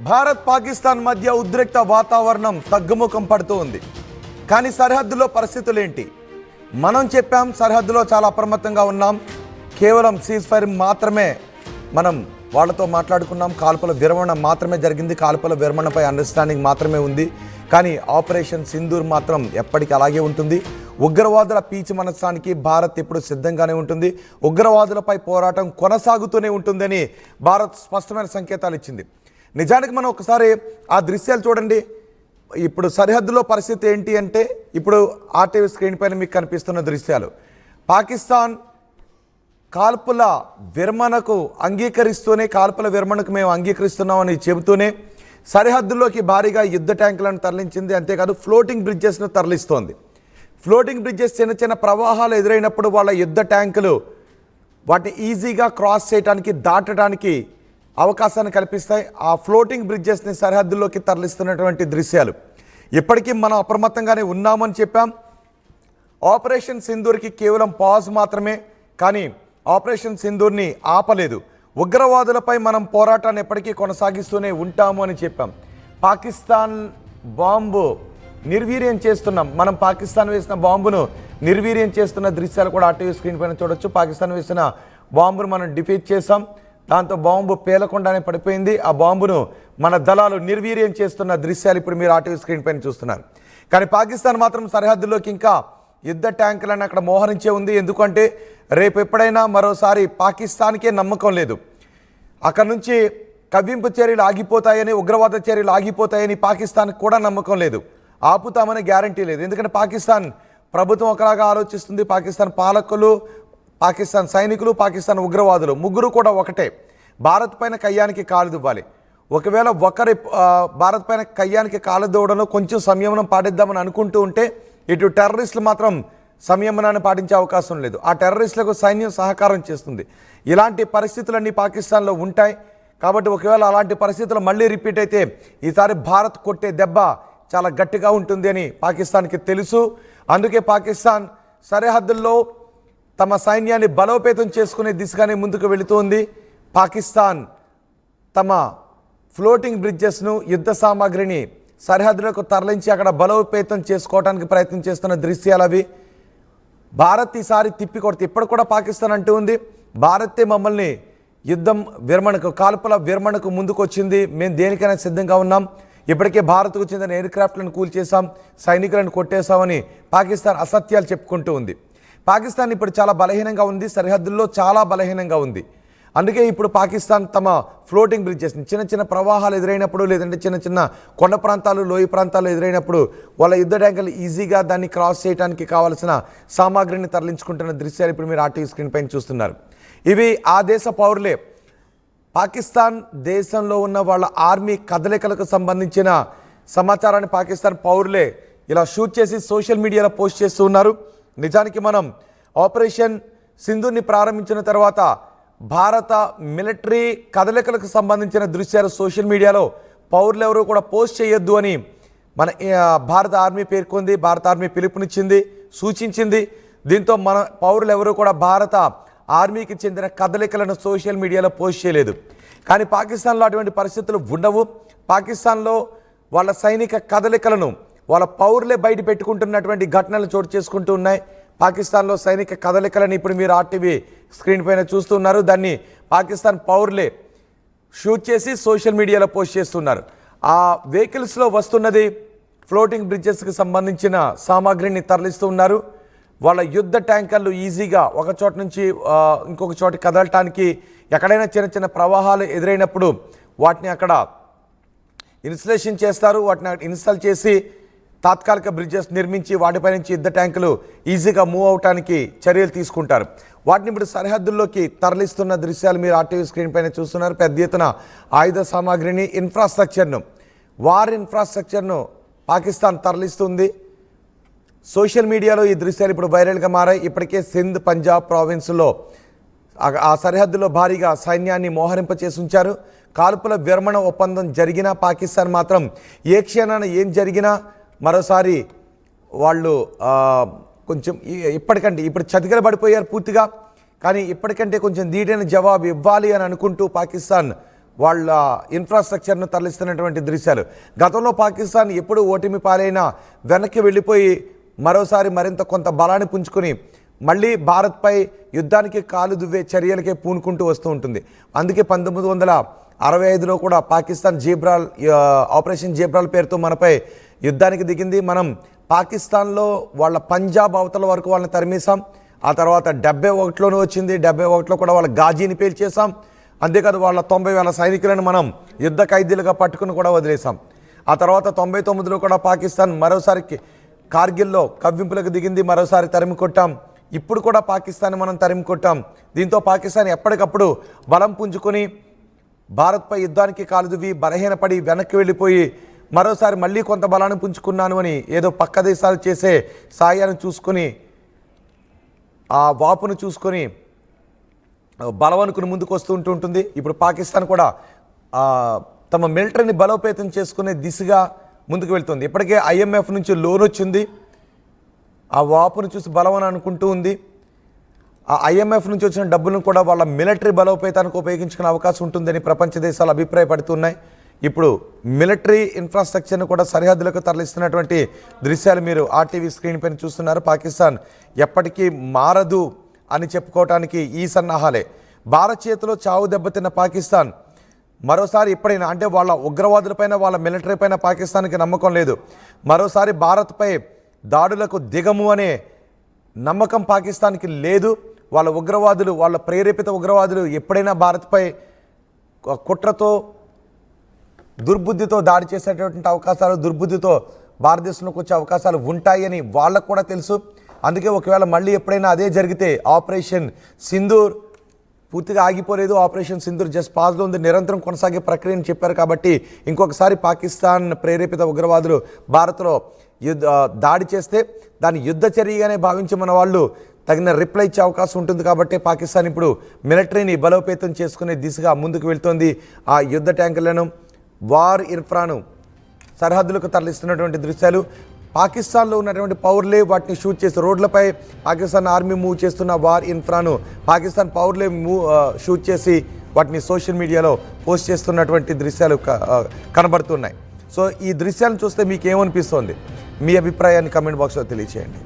భారత్ పాకిస్తాన్ మధ్య ఉద్రిక్త వాతావరణం తగ్గుముఖం పడుతూ ఉంది. కానీ సరిహద్దులో పరిస్థితులు ఏంటి? మనం చెప్పాం సరిహద్దులో చాలా అప్రమత్తంగా ఉన్నాం. కేవలం సీజ్ ఫైర్ మాత్రమే మనం వాళ్ళతో మాట్లాడుకున్నాం. కాల్పుల విరమణ మాత్రమే జరిగింది. కాల్పుల విరమణపై అండర్స్టాండింగ్ మాత్రమే ఉంది. కానీ ఆపరేషన్ సింధూర్ మాత్రం ఎప్పటికీ అలాగే ఉంటుంది. ఉగ్రవాదుల పీచి మనస్సానికి భారత్ ఎప్పుడు సిద్ధంగానే ఉంటుంది. ఉగ్రవాదులపై పోరాటం కొనసాగుతూనే ఉంటుందని భారత్ స్పష్టమైన సంకేతాలు ఇచ్చింది. నిజానికి మనం ఒకసారి ఆ దృశ్యాలు చూడండి. ఇప్పుడు సరిహద్దులో పరిస్థితి ఏంటి అంటే, ఇప్పుడు ఆర్టీవీ స్క్రీన్ పైన మీకు కనిపిస్తున్న దృశ్యాలు పాకిస్తాన్ కాల్పుల విరమణకు అంగీకరిస్తూనే, కాల్పుల విరమణకు మేము అంగీకరిస్తున్నామని చెబుతూనే సరిహద్దుల్లోకి భారీగా యుద్ధ ట్యాంకులను తరలించింది. అంతేకాదు ఫ్లోటింగ్ బ్రిడ్జెస్ను తరలిస్తోంది. ఫ్లోటింగ్ బ్రిడ్జెస్ చిన్న చిన్న ప్రవాహాలు ఎదురైనప్పుడు వాళ్ళ యుద్ధ ట్యాంకులు వాటిని ఈజీగా క్రాస్ చేయడానికి, దాటడానికి అవకాశాన్ని కల్పిస్తాయి. ఆ ఫ్లోటింగ్ బ్రిడ్జెస్ని సరిహద్దుల్లోకి తరలిస్తున్నటువంటి దృశ్యాలు. ఇప్పటికీ మనం అప్రమత్తంగానే ఉన్నామని చెప్పాం. ఆపరేషన్ సింధూర్కి కేవలం పాజ్ మాత్రమే, కానీ ఆపరేషన్ సింధూర్ని ఆపలేదు. ఉగ్రవాదులపై మనం పోరాటాన్ని ఎప్పటికీ కొనసాగిస్తూనే ఉంటాము అని చెప్పాం. పాకిస్తాన్ బాంబు నిర్వీర్యం చేస్తున్నాం. మనం పాకిస్తాన్ వేసిన బాంబును నిర్వీర్యం చేస్తున్న దృశ్యాలు కూడా ఆర్టీవీ స్క్రీన్ పైన చూడొచ్చు. పాకిస్తాన్ వేసిన బాంబును మనం డిఫీట్ చేసాం. దాంతో బాంబు పేలకుండానే పడిపోయింది. ఆ బాంబును మన దళాలు నిర్వీర్యం చేస్తున్న దృశ్యాలు ఇప్పుడు మీరు ఆర్టీవీ స్క్రీన్ పైన చూస్తున్నారు. కానీ పాకిస్తాన్ మాత్రం సరిహద్దుల్లోకి ఇంకా యుద్ధ ట్యాంకులను అక్కడ మోహరించే ఉంది. ఎందుకంటే రేపు ఎప్పుడైనా మరోసారి పాకిస్తాన్కే నమ్మకం లేదు. అక్కడ నుంచి కవ్వింపు చర్యలు ఆగిపోతాయని, ఉగ్రవాద చర్యలు ఆగిపోతాయని పాకిస్తాన్కి కూడా నమ్మకం లేదు. ఆపుతామని గ్యారంటీ లేదు. ఎందుకంటే పాకిస్తాన్ ప్రభుత్వం ఒకలాగా ఆలోచిస్తుంది. పాకిస్తాన్ పాలకులు, పాకిస్తాన్ సైనికులు, పాకిస్తాన్ ఉగ్రవాదులు ముగ్గురు కూడా ఒకటే. భారత్ పైన కయ్యానికి కాలు దువ్వాలి. ఒకవేళ ఒకరి భారత్ పైన కయ్యానికి కాలు దువ్వడంలో కొంచెం సంయమనం పాటిద్దామని అనుకుంటూ ఉంటే, ఇటు టెర్రరిస్టులు మాత్రం సంయమనాన్ని పాటించే అవకాశం లేదు. ఆ టెర్రరిస్టులకు సైన్యం సహకారం చేస్తుంది. ఇలాంటి పరిస్థితులన్నీ పాకిస్తాన్లో ఉంటాయి. కాబట్టి ఒకవేళ అలాంటి పరిస్థితులు మళ్ళీ రిపీట్ అయితే ఈసారి భారత్ కొట్టే దెబ్బ చాలా గట్టిగా ఉంటుంది అని పాకిస్తాన్కి తెలుసు. అందుకే పాకిస్తాన్ సరిహద్దుల్లో తమ సైన్యాన్ని బలోపేతం చేసుకునే దిశగానే ముందుకు వెళుతోంది. పాకిస్తాన్ తమ ఫ్లోటింగ్ బ్రిడ్జెస్ను, యుద్ధ సామాగ్రిని సరిహద్దులకు తరలించి అక్కడ బలోపేతం చేసుకోవడానికి ప్రయత్నం చేస్తున్న దృశ్యాలు అవి. భారత్ ఈసారి తిప్పి కొడితే, ఇప్పుడు కూడా పాకిస్తాన్ అంటూ ఉంది భారతే మమ్మల్ని యుద్ధం విరమణకు, కాల్పుల విరమణకు ముందుకు వచ్చింది. మేము దేనికైనా సిద్ధంగా ఉన్నాం. ఇప్పటికే భారత్కు చెందిన ఎయిర్ క్రాఫ్ట్లను కూల్చేసాం, సైనికులను కొట్టేశామని పాకిస్తాన్ అసత్యాలు చెప్పుకుంటూ ఉంది. పాకిస్తాన్ ఇప్పుడు చాలా బలహీనంగా ఉంది. సరిహద్దుల్లో చాలా బలహీనంగా ఉంది. అందుకే ఇప్పుడు పాకిస్తాన్ తమ ఫ్లోటింగ్ బ్రిడ్జెస్ని చిన్న చిన్న ప్రవాహాలు ఎదురైనప్పుడు, లేదంటే చిన్న చిన్న కొండ ప్రాంతాలు, లోయ ప్రాంతాలు ఎదురైనప్పుడు వాళ్ళ యుద్ధ ట్యాంకులు ఈజీగా దాన్ని క్రాస్ చేయడానికి కావాల్సిన సామాగ్రిని తరలించుకుంటున్న దృశ్యాలు ఇప్పుడు మీరు ఆర్టీవీ స్క్రీన్ పైన చూస్తున్నారు. ఇవి ఆ దేశ పౌరులే. పాకిస్తాన్ దేశంలో ఉన్న వాళ్ళ ఆర్మీ కదలికలకు సంబంధించిన సమాచారాన్ని పాకిస్తాన్ పౌరులే ఇలా షూట్ చేసి సోషల్ మీడియాలో పోస్ట్ చేస్తూ ఉన్నారు. నిజానికి మనం ఆపరేషన్ సింధూర్ని ప్రారంభించిన తర్వాత భారత మిలిటరీ కదలికలకు సంబంధించిన దృశ్యాలు సోషల్ మీడియాలో పౌరులు ఎవరు కూడా పోస్ట్ చేయొద్దు అని మన భారత ఆర్మీ పేర్కొంది. భారత ఆర్మీ పిలుపునిచ్చింది, సూచించింది. దీంతో మన పౌరులు ఎవరు కూడా భారత ఆర్మీకి చెందిన కదలికలను సోషల్ మీడియాలో పోస్ట్ చేయలేదు. కానీ పాకిస్తాన్లో అటువంటి పరిస్థితులు ఉండవు. పాకిస్తాన్లో వాళ్ళ సైనిక కదలికలను వాళ్ళ పౌరులే బయట పెట్టుకుంటున్నటువంటి ఘటనలు చోటు చేసుకుంటూ ఉన్నాయి. పాకిస్తాన్లో సైనిక కదలికలను ఇప్పుడు మీరు ఆర్టీవీ స్క్రీన్ పైన చూస్తున్నారు. దాన్ని పాకిస్తాన్ పౌరులే షూట్ చేసి సోషల్ మీడియాలో పోస్ట్ చేస్తున్నారు. ఆ వెహికల్స్లో వస్తున్నది ఫ్లోటింగ్ బ్రిడ్జెస్కి సంబంధించిన సామాగ్రిని తరలిస్తూ ఉన్నారు. వాళ్ళ యుద్ధ ట్యాంకర్లు ఈజీగా ఒక చోట నుంచి ఇంకొక చోట కదలటానికి, ఎక్కడైనా చిన్న చిన్న ప్రవాహాలు ఎదురైనప్పుడు వాటిని అక్కడ ఇన్స్టలేషన్ చేస్తారు. వాటిని ఇన్స్టాల్ చేసి తాత్కాలిక బ్రిడ్జెస్ నిర్మించి వాటిపై నుంచి యుద్ధ ట్యాంకులు ఈజీగా మూవ్ అవడానికి చర్యలు తీసుకుంటారు. వాటిని ఇప్పుడు సరిహద్దుల్లోకి తరలిస్తున్న దృశ్యాలు మీరు ఆర్టీవీ స్క్రీన్ పైన చూస్తున్నారు. పెద్ద ఎత్తున ఆయుధ సామాగ్రిని, ఇన్ఫ్రాస్ట్రక్చర్ను, వార్ ఇన్ఫ్రాస్ట్రక్చర్ను పాకిస్తాన్ తరలిస్తుంది. సోషల్ మీడియాలో ఈ దృశ్యాలు ఇప్పుడు వైరల్గా మారాయి. ఇప్పటికే సింధ్, పంజాబ్ ప్రావిన్స్లో ఆ సరిహద్దులో భారీగా సైన్యాన్ని మోహరింపచేసి ఉంచారు. కాల్పుల విరమణ ఒప్పందం జరిగినా పాకిస్తాన్ మాత్రం ఏ క్షణాన ఏం జరిగినా మరోసారి వాళ్ళు కొంచెం ఇప్పటికంటే ఇప్పుడు చతికిల పడిపోయారు పూర్తిగా. కానీ ఇప్పటికంటే కొంచెం ధీటైన జవాబు ఇవ్వాలి అని అనుకుంటూ పాకిస్తాన్ వాళ్ళ ఇన్ఫ్రాస్ట్రక్చర్ను తరలిస్తున్నటువంటి దృశ్యాలు. గతంలో పాకిస్తాన్ ఎప్పుడు ఓటమి పాలైనా వెనక్కి వెళ్ళిపోయి మరోసారి మరింత కొంత బలాన్ని పుంజుకొని మళ్ళీ భారత్పై యుద్ధానికి కాలు దువ్వే చర్యలకే పూనుకుంటూ వస్తూ ఉంటుంది. అందుకే 1965లో కూడా పాకిస్తాన్ ఆపరేషన్ జేబ్రాల్ పేరుతో మనపై యుద్ధానికి దిగింది. మనం పాకిస్తాన్లో వాళ్ళ పంజాబ్ అవతల వరకు వాళ్ళని తరిమేశాం. ఆ తర్వాత 71లోనే వచ్చింది. 71లో కూడా వాళ్ళ గాజీని పేల్చేసాం. అంతేకాదు వాళ్ళ 90,000 సైనికులను మనం యుద్ధ ఖైదీలుగా పట్టుకుని కూడా వదిలేసాం. ఆ తర్వాత 99లో కూడా పాకిస్తాన్ మరోసారి కార్గిల్లో కవ్వింపులకు దిగింది. మరోసారి తరిమి కొట్టాం. ఇప్పుడు కూడా పాకిస్తాన్ మనం తరిమి కొట్టాం. దీంతో పాకిస్తాన్ ఎప్పటికప్పుడు బలం పుంజుకొని భారత్పై యుద్ధానికి కాలుదువి బలహీనపడి వెనక్కి వెళ్ళిపోయి మరోసారి మళ్ళీ కొంత బలాన్ని పుంజుకున్నాను అని ఏదో పక్క దేశాలు చేసే సాయాన్ని చూసుకొని ఆ వాపును చూసుకొని బలవనుకుని ముందుకు వస్తూ ఉంటుంది. ఇప్పుడు పాకిస్తాన్ కూడా తమ మిలిటరీని బలోపేతం చేసుకునే దిశగా ముందుకు వెళ్తుంది. ఇప్పటికే IMF నుంచి లోన్ వచ్చింది. ఆ వాపును చూసి బలవని అనుకుంటూ ఉంది. ఆ IMF నుంచి వచ్చిన డబ్బులను కూడా వాళ్ళ మిలిటరీ బలోపేతానికి ఉపయోగించుకునే అవకాశం ఉంటుందని ప్రపంచ దేశాలు అభిప్రాయపడుతున్నాయి. ఇప్పుడు మిలిటరీ ఇన్ఫ్రాస్ట్రక్చర్ను కూడా సరిహద్దులకు తరలిస్తున్నటువంటి దృశ్యాలు మీరు RTV స్క్రీన్ పైన చూస్తున్నారు. పాకిస్తాన్ ఎప్పటికీ మారదు అని చెప్పుకోవటానికి ఈ సన్నాహాలే. భారత్ చేతిలో చావు దెబ్బతిన్న పాకిస్తాన్ మరోసారి ఎప్పుడైనా అంటే వాళ్ళ ఉగ్రవాదులపైన వాళ్ళ మిలిటరీ పైన పాకిస్తాన్కి నమ్మకం లేదు. మరోసారి భారత్పై దాడులకు దిగము అనే నమ్మకం పాకిస్తాన్కి లేదు. వాళ్ళ ఉగ్రవాదులు వాళ్ళ ప్రేరేపిత ఉగ్రవాదులు ఎప్పుడైనా భారత్పై కుట్రతో దుర్బుద్ధితో దాడి చేసేటటువంటి అవకాశాలు దుర్బుద్ధితో భారతదేశంలోకి వచ్చే అవకాశాలు ఉంటాయని వాళ్ళకు కూడా తెలుసు. అందుకే ఒకవేళ మళ్ళీ ఎప్పుడైనా అదే జరిగితే ఆపరేషన్ సింధూర్ పూర్తిగా ఆగిపోలేదు. ఆపరేషన్ సింధూర్ జస్ట్ పాజ్లో ఉంది, నిరంతరం కొనసాగే ప్రక్రియని చెప్పారు. కాబట్టి ఇంకొకసారి పాకిస్తాన్ ప్రేరేపిత ఉగ్రవాదులు భారత్లో దాడి చేస్తే దాన్ని యుద్ధ చర్యగానే భావించి మన వాళ్ళు తగిన రిప్లై ఇచ్చే అవకాశం ఉంటుంది. కాబట్టి పాకిస్తాన్ ఇప్పుడు మిలిటరీని బలోపేతం చేసుకునే దిశగా ముందుకు వెళ్తోంది. ఆ యుద్ధ ట్యాంకులను వార్ ఇన్ఫ్రాను సరిహద్దులకు తరలిస్తున్నటువంటి దృశ్యాలు. పాకిస్తాన్లో ఉన్నటువంటి పౌరులే వాటిని షూట్ చేసి రోడ్లపై పాకిస్తాన్ ఆర్మీ మూవ్ చేస్తున్న వార్ ఇన్ఫ్రాను పాకిస్తాన్ పౌరులే షూట్ చేసి వాటిని సోషల్ మీడియాలో పోస్ట్ చేస్తున్నటువంటి దృశ్యాలు కనబడుతున్నాయి. సో ఈ దృశ్యాలను చూస్తే మీకు ఏమనిపిస్తోంది? మీ అభిప్రాయాన్ని కమెంట్ బాక్స్లో తెలియచేయండి.